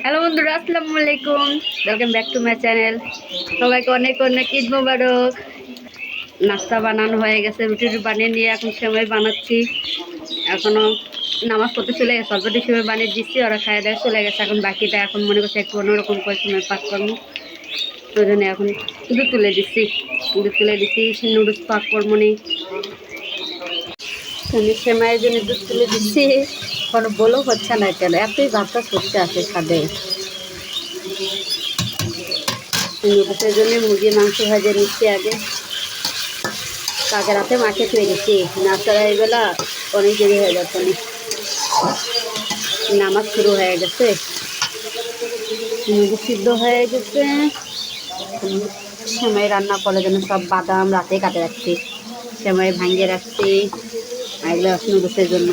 Hello বন্ধুরা, আসসালামু আলাইকুম। Welcome back to my channel. সবাইকে অনেক অনেক ঈদ মোবারক। নাস্তা বানানো হয়ে গেছে, রুটি বানিয়ে নিয়ে এখন সেমাই বানাচ্ছি। এখনও নামাজ পড়তে চলে গেছে, অল্পটি সেমাই বানিয়ে দিচ্ছি, ওরা খাইয়ে দেয় চলে গেছে। এখন বাকিটা এখন মনে করছে একটু অন্যরকম করে সেমাই পাক করবো, ওই জন্য এখন দুধ তুলে দিচ্ছি নুডলস পাক করবো নি। আমি সেমাইয়ের জন্য দুধ তুলে দিচ্ছি, কোনো বলো হচ্ছে না কেন, এতই ভাতটা সত্যি আছে খাদে। নুডলসের জন্য মুরগির মাংস ভেজে নিচ্ছি আগে। কালকে রাতে মাকে থুয়ে দিচ্ছি, নাস্তার এইবেলা অনেক দেরি হয়ে যাচ্ছে, নামাজ শুরু হয়ে গেছে, মুরগি সিদ্ধ হয়ে গেছে। সেমাই রান্না করার জন্য সব বাদাম রাতে কাটে রাখছি, সেমাই ভাঙিয়ে রাখছি। এগুলো নুডলসের জন্য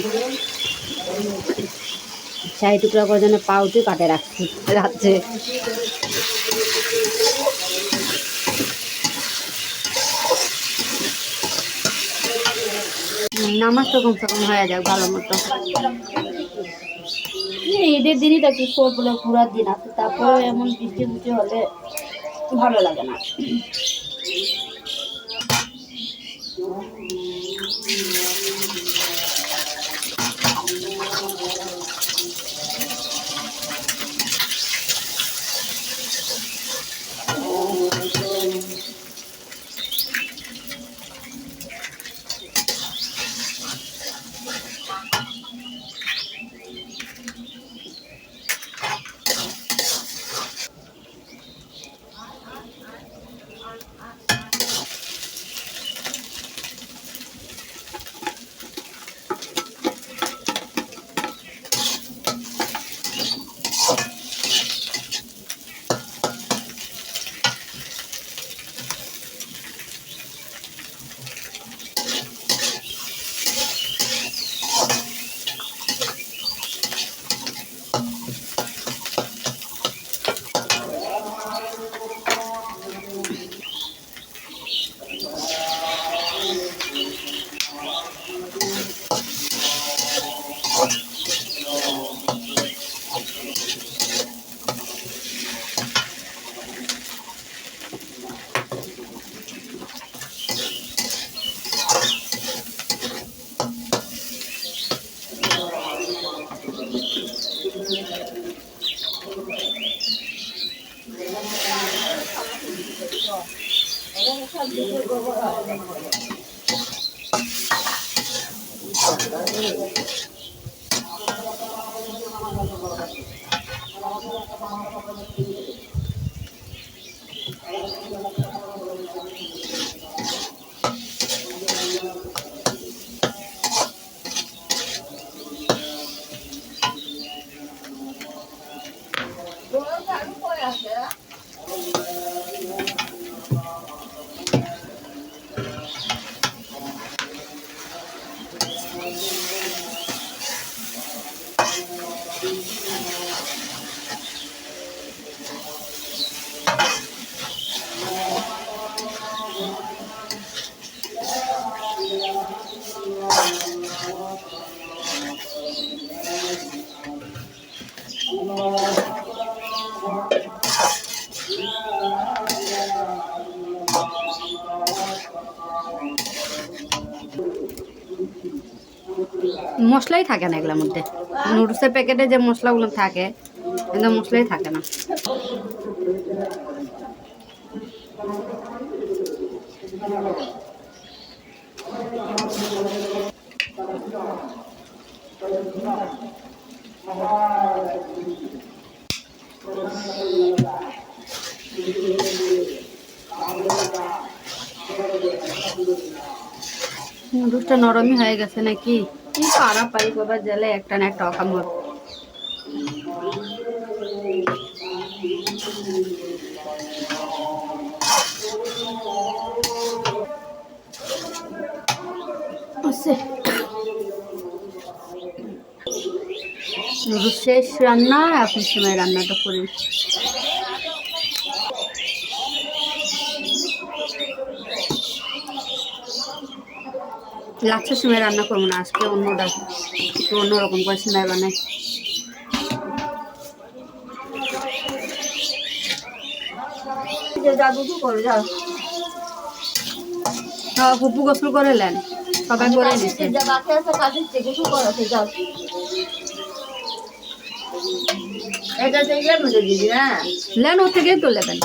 শাহি টুকরা করার জন্য পাউটি কাটে রাখছি রাত্রে। নামাজ তো কমসে কম হয়ে যাক ভালো মতো। ঈদের দিনই তো কি সবগুলো ঘোরার দিন আছে, তারপরে এমন বৃষ্টি বৃষ্টি হলে ভালো লাগে না। মশলাই থাকে না এগুলোর মধ্যে, নুডলসের প্যাকেটে যে মশলাগুলো থাকে কিন্তু মশলাই থাকে না। নুডলসটা নরমই হয়ে গেছে নাকি, পাড়া পাই বাবা জেলে একটা না একটা অকামর। নুডলস শেষ রান্না, এখন সময় রান্নাটা করি। লাচ্ছার সময় রান্না করবো না, আজকে অন্যটা একটু অন্যরকম করে সময় বানাই। ফুপু গোসল করে নেন, সবাই করে দিচ্ছে। লেন ওর থেকেই তো নেবেন।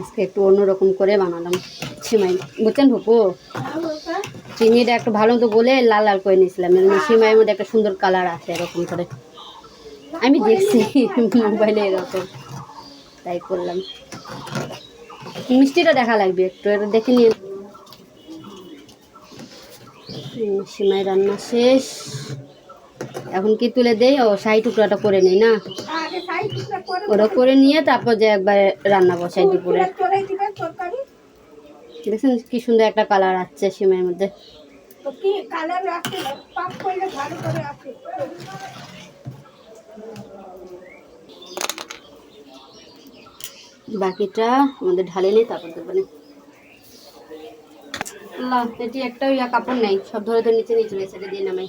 আজকে একটু অন্যরকম করে বানালাম সিমাই, বুঝছেন ফুপু? চিনিটা একটু ভালো মতো গলে লাল লাল করে নিয়েছিলাম, সিমাইয়ের মধ্যে একটা সুন্দর কালার আসে এরকম করে। আমি দেখছি মোবাইলে এরকম, তাই করলাম। মিষ্টিটা দেখা লাগবে একটু, এটা দেখে নিয়ে। সিমাই রান্না শেষ, এখন কি তুলে দেই? ও শাহি টুকরাটা করে নেই না, ওটা করে নিয়ে তারপর যে একবার রান্না বসাই দুপুরে। দেখছেন কি সুন্দর একটা কালার আসছে সিমাইয়ের মধ্যে। বাকিটা আমাদের ঢালে নেই, তারপর দেবেন। এটি একটা কাপড় নেই, সব ধরে তো নিচে নিচে সেটা দিয়ে নামাই।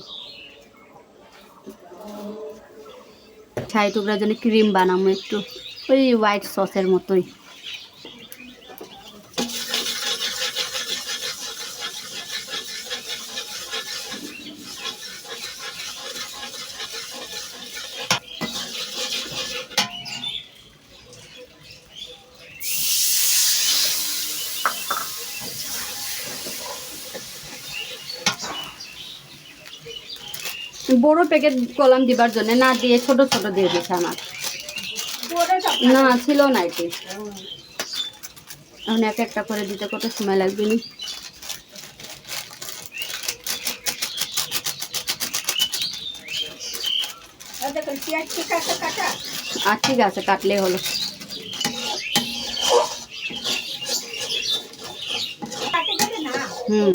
ছাই টুকরার জন্য ক্রিম বানাবো একটু, ওই হোয়াইট সসের মতোই। বড় প্যাকেট কলাম দিবার জন্য না দিয়ে ছোট ছোট দিয়ে দিয়েছে আমার, না ছিল না এটি। এখন এক একটা করে দিতে কত সময় লাগবে নি। আর ঠিক আছে, কাটলেই হলো। হুম,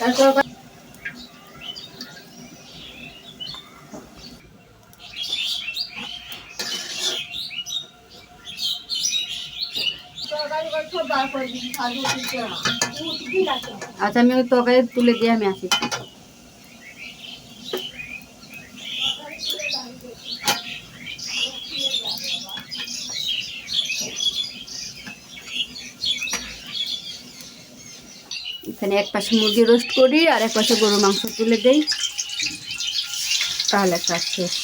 তারপর আচ্ছা, আমি ওই তরকারি তুলে দিয়ে আমি আসি। এখানে এক পাশে মুরগি রোস্ট করি আর এক পাশে গরুর মাংস তুলে দেই, তাহলে কাজ শেষ।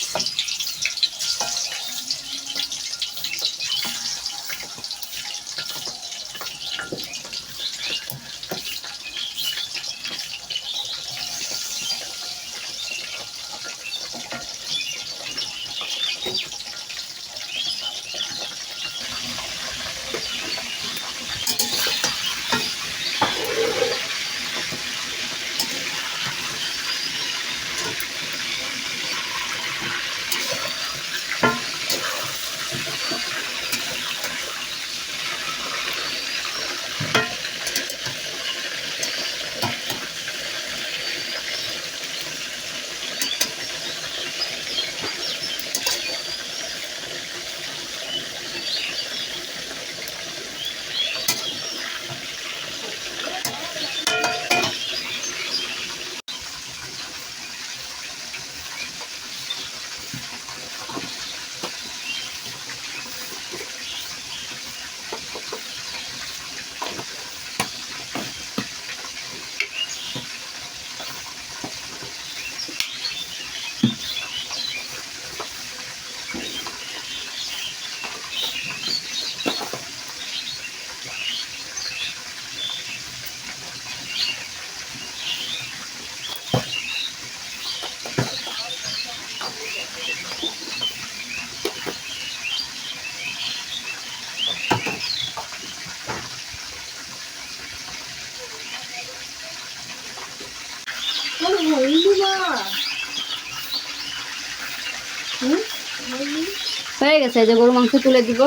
হয়ে গেছে, যে গরু মাংস তুলে দিব,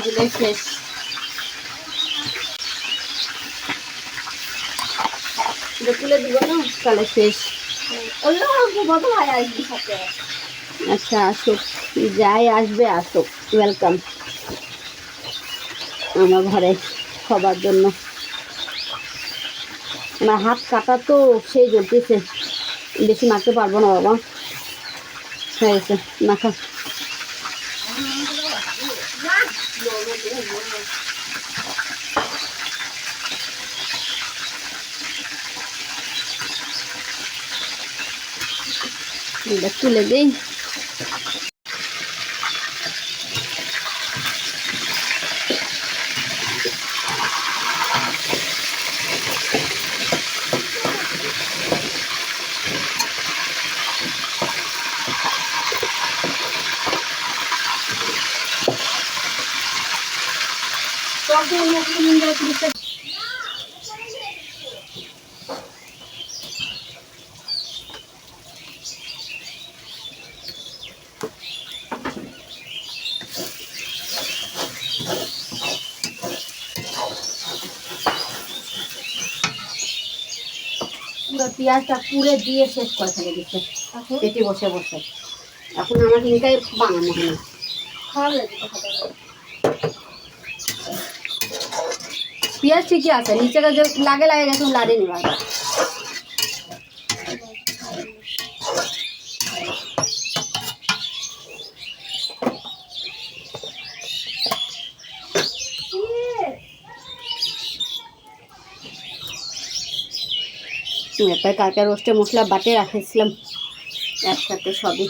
দিলে শেষ। তুলে দিব না, তাহলে শেষ। আচ্ছা আসুক, যাই আসবে আসুক, ওয়েলকাম আমার ঘরে সবার জন্য। আমার হাত কাটা তো সেই জ্বলতেছে, বেশি মারতে পারবো না বাবা। হয়ে গেছে, মাখা। তুলে দিই। পেঁয়াজটা পুড়ে দিয়ে শেষ করে ফেলে দিচ্ছে পেটে বসে বসে। এখন আমার হিংকাই বানানো হয় না। পেঁয়াজ ঠিকই আছে, নিচে যে লাগে লাগে গেছে, লাগেনি বারবার। এরপরে কালকে রোস্টে মশলা বাটে রাখেছিলাম একসাথে সবই।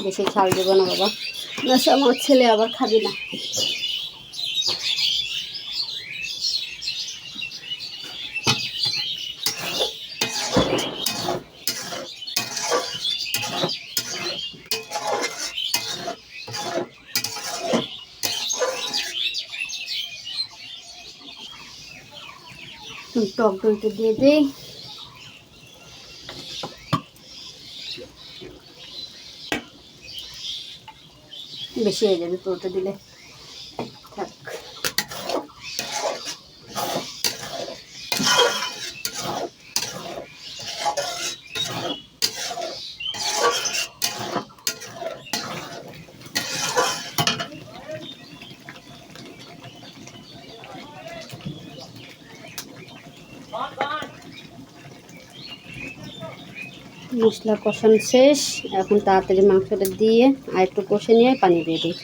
বেশি ঝাল দেবো না বাবা, না আমার ছেলে আবার খাবি না। টক দইটা দিয়ে দিই। বেশি হয়ে যাবে তোটা দিলে, থাক। মশলা কষানো শেষ, এখন তাড়াতাড়ি মাংসটা দিয়ে আর একটু কষে নিয়ে পানি দিয়ে দিই।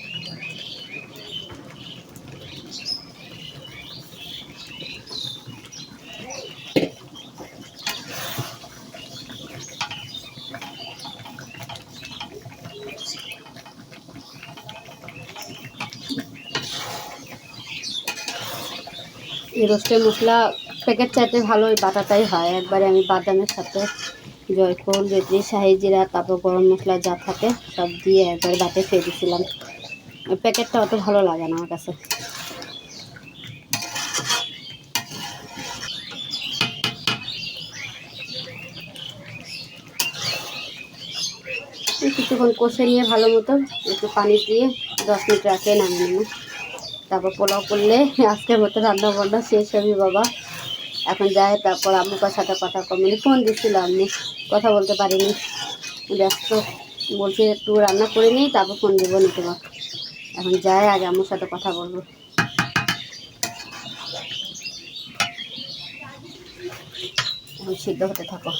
এই রোস্টের মশলা প্যাকেট চাইতে ভালো ওই বাটাটাই হয়। একবারে আমি বাদামের সাথে জয়ফল, জয়ত্রী, শাহি জিরা, তারপর গরম মশলা যা থাকে সব দিয়ে একবারে বাটে খেয়ে দিয়েছিলাম। ওই প্যাকেটটা অত ভালো লাগে না আমার কাছে। কিছুক্ষণ কষে নিয়ে ভালো মতো একটু পানি দিয়ে 10 মিনিট রাখে নামিয়ে নেব। তারপর পোলাও করলে আজকের মতো রান্না বান্না শেষ হবে বাবা। এখন যাই, তারপর আম্মুকার সাথে কথা মানে ফোন দিচ্ছিলাম, আমি কথা বলতে পারিনি, ব্যস্ত। বলছি একটু রান্না করে নিই, তারপর ফোন দেবো নি তোমাকে। এখন যাই, আগে আম্মুর সাথে কথা বলবো। এখন সিদ্ধ হতে থাকো।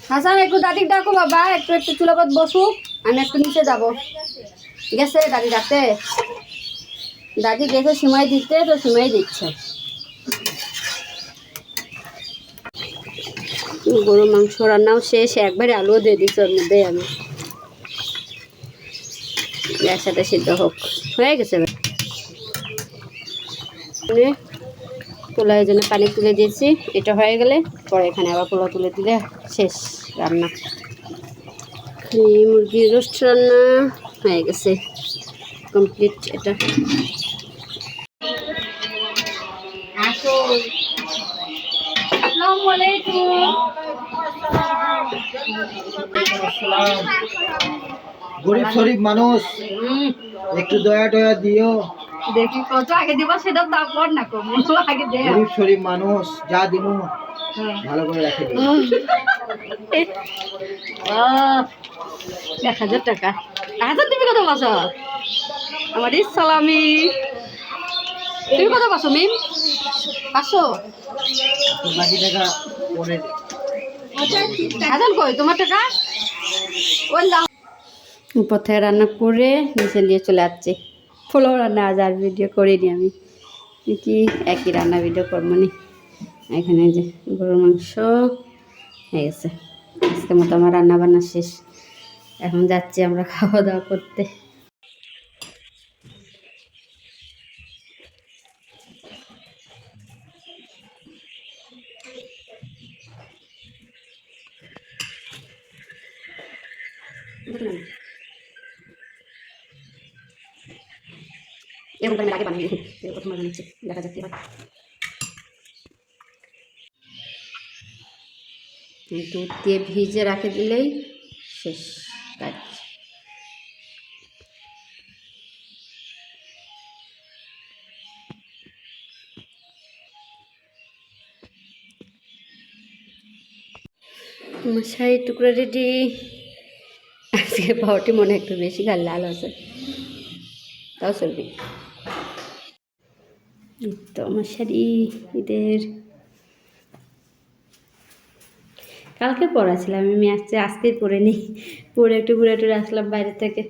হাসান একটু দাদিকে ডাকো বাবা, একটু একটু চুলাপাত বসুক, আমি একটু নিচে যাবো। গেছে দাদি ডাকতে। দাদি গেছে সিমাই দিতে, তো সিমাই দিচ্ছে। গরু মাংস রান্নাও শেষ, একবারে আলুও দিয়ে দিচ্ছি ওর মধ্যে আমি, একসাথে সিদ্ধ হোক, হয়ে গেছে। পোলাও জন্য পানি তুলে দিয়েছি, এটা হয়ে গেলে পরে এখানে আবার পোলাও তুলে দিলে শেষ রান্না। মুরগির রোস্ট রান্না হয়ে গেছে, কমপ্লিট। এটা আসসালামু আলাইকুম। গরিব শরীফ মানুষ, একটু দয়া টয়া দিও। দেখি কত আগে দিব সেটা তারপর না কম, আগে দে। গরিব শরীফ মানুষ, যা দিমু ভালো করে রাখে দিও। 1000 টাকা। 1000 তুমি কত পাচ্ছ? আমার সালামি। তুমি কত পাচ্ছ মিম? 500। বাকি টাকা পরে। হাজার কই তোমার টাকা? পথে রান্না করে নিচে নিয়ে চলে যাচ্ছি। পোলাও রান্না আজ আর ভিডিও করিনি আমি, কি একই রান্না ভিডিও করবো নি। এখানে যে গরুর মাংস হয়ে গেছে, আজকের মতো আমার রান্না বান্না শেষ। এখন যাচ্ছি আমরা খাওয়া দাওয়া করতে। এরকম করে আগে বানিয়ে প্রথমবার বানাচ্ছি, দেখা যাক কি হয়। দুধ দিয়ে ভিজে রাখে দিলেই শেষ কাজ। মশাই টুকরো রেডি। আজকে পাউটি মনে একটু বেশি গাল লাল আছে, তাও চলবে। তো আমার শাড়ি ঈদের কালকে পরা ছিলাম, আমি আজকে পরে নিই, পরে একটু ঘুরে টুরে আসলাম বাইরে থেকে।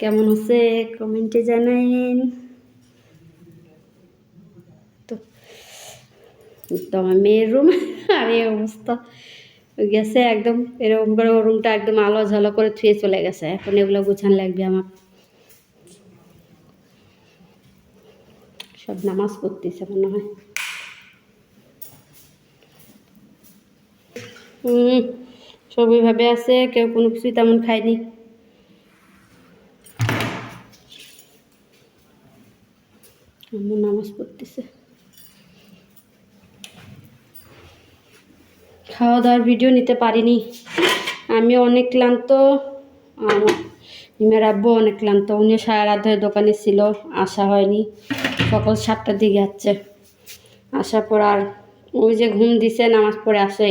কেমন হচ্ছে কমেন্টে জানাইন। তো আমার মেয়ের রুম আর এই অবস্থা গেছে একদম, এরকম করে ওর রুমটা একদম আলো ঝালো করে থুয়ে চলে গেছে। এখন এগুলো গুছান লাগবে আমার। সব নামাজ পড়তেছে মনে হয়। সব ওইভাবে আছে, কেউ কোনো কিছুই তেমন খায়নি। আমার নামাজ পড়তেছে। খাওয়া দাওয়ার ভিডিও নিতে পারিনি, আমি অনেক ক্লান্ত, হিমের আব্বু অনেক ক্লান্ত। উনি সারা রাত ধরে দোকানে ছিল, আসা হয়নি। সকাল 7টার দিকে আসছে, আসার পর আর ওই যে ঘুম দিছে, নামাজ পড়ে আসে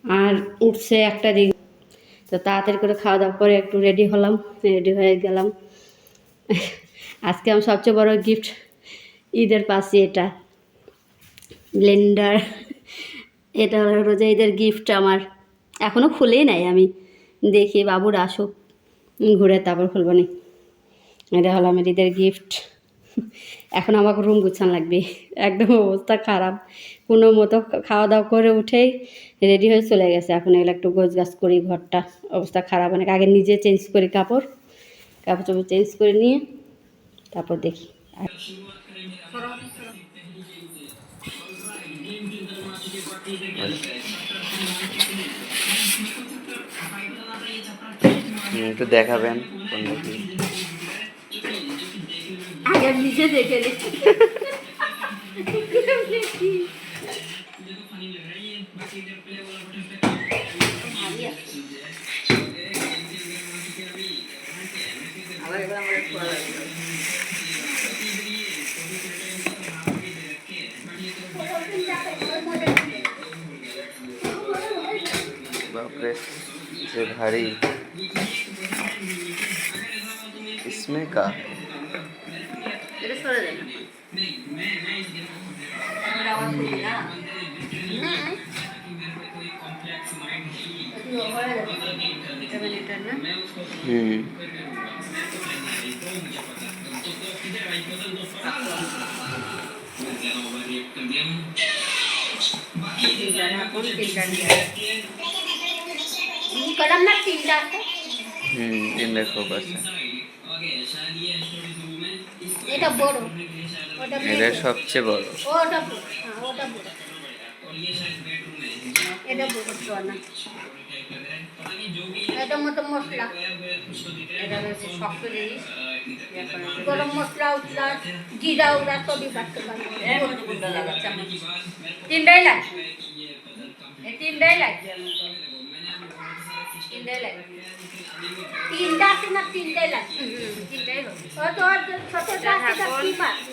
আর উঠছে 1টা দিকে। তো তাড়াতাড়ি করে খাওয়া দাওয়া করে একটু রেডি হলাম, রেডি হয়ে গেলাম। আজকে আমার সবচেয়ে বড় গিফট ঈদের পাশে এটা ব্লেন্ডার। এটা হলো রোজা ঈদের গিফট আমার, এখনও খুলেই নাই। আমি দেখি বাবুর আসুক ঘুরে তারপর খুলব নি। এটা হলো আমার ঈদের গিফট। এখন আমাকে রুম গুছান লাগবে, একদম অবস্থা খারাপ। কোনো মতো খাওয়া দাওয়া করে উঠেই রেডি হয়ে চলে গেছে। এখন এগুলো একটু গোছ গাছ করি, ঘরটা অবস্থা খারাপ অনেক। আগে নিজে চেঞ্জ করি কাপড় টাপড় চেঞ্জ করে নিয়ে তারপর দেখি। একটু দেখাবেন আগে নিজে দেখে बाप रे से भारी इसमें का তিনটা ঢাকুন, তিনটা নিয়ে কলাম না তিনটা আছে। তিনটে খোপ আছে। এটা বড়, ওটা এটা মেজো। সবচেয়ে বড়। ওটা বড়, হ্যাঁ ওটা বড়, এটা বড়। সোনা এটা মতো মশলা, এটা হচ্ছে শক্ত জিনিস গরম মশলা উঠলা, জিরা উড়া সবই বাড়তে পারবে। তিনটাই লাগে এই তিনটাই লাগে তিনটাই লাগে তিনটা আছে না তিনটাই লাগবে। তিনটাই হবে ও তো আর ছোটটা আছে না কি পারবে।